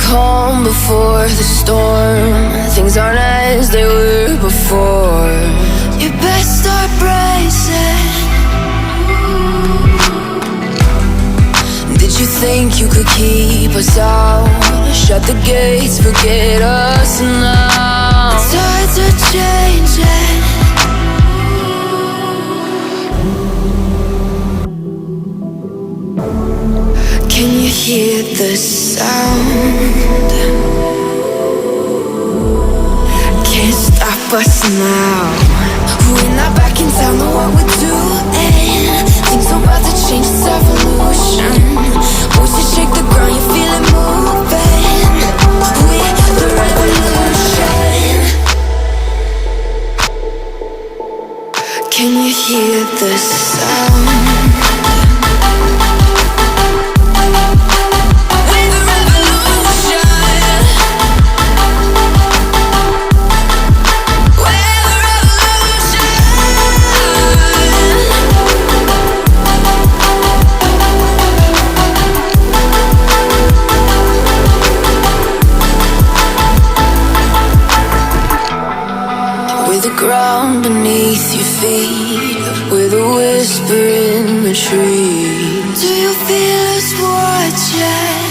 calm before the storm. Things aren't as they were before. You best start bracing. Did you think you could keep us out? Shut the gates, forget us now. Tides are changing. Can you hear the sound? Can't stop us now. We're not back in town, know what we're doing. Things are about to change, it's evolution. Voices shake the ground, you feel it moving. We're the revolution. Can you hear the sound? Ground beneath your feet, with a whisper in the trees. Do you feel us watching?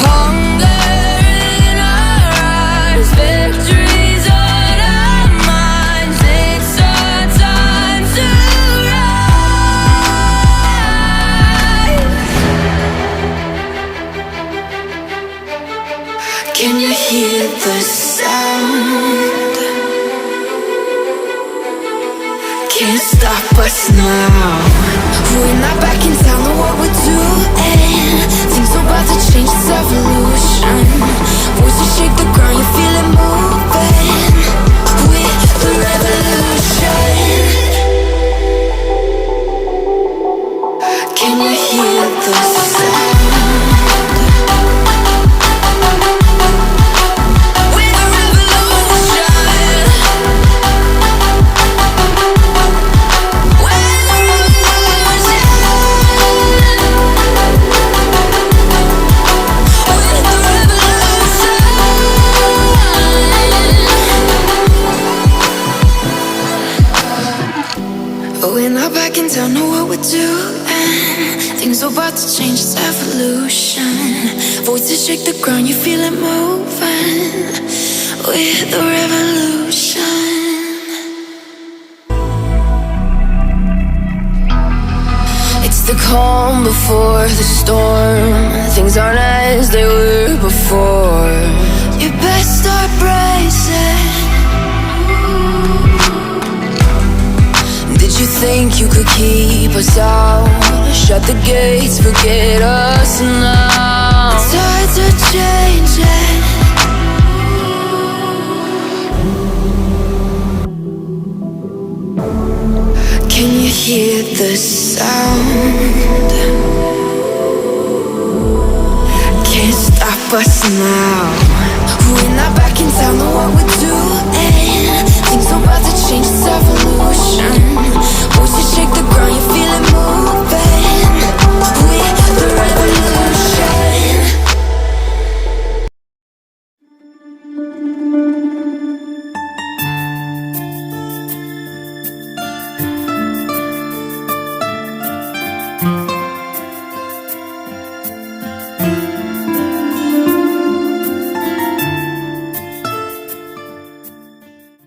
Hunger in our eyes, victories on our minds. It's our time to rise. Can you hear the sound? Can't stop us now. We're not back in town, know what we're doing. Things are about to change, it's evolution. Voices shake the ground, you feel it moving. We're the revolution. Can you hear the sound? We're not back in town, know what we're doing. Things are about to change, it's evolution. Voices shake the ground, you feel it moving. We're the revolution. It's the calm before the storm. Things aren't as they were before. You best start bracing. Did you think you could keep us out? Shut the gates, forget us now. Tides are changing. Can you hear the sound? Can't stop us now. We're not back in town, know what we're doing. Things are about to change, it's evolution. Voices shake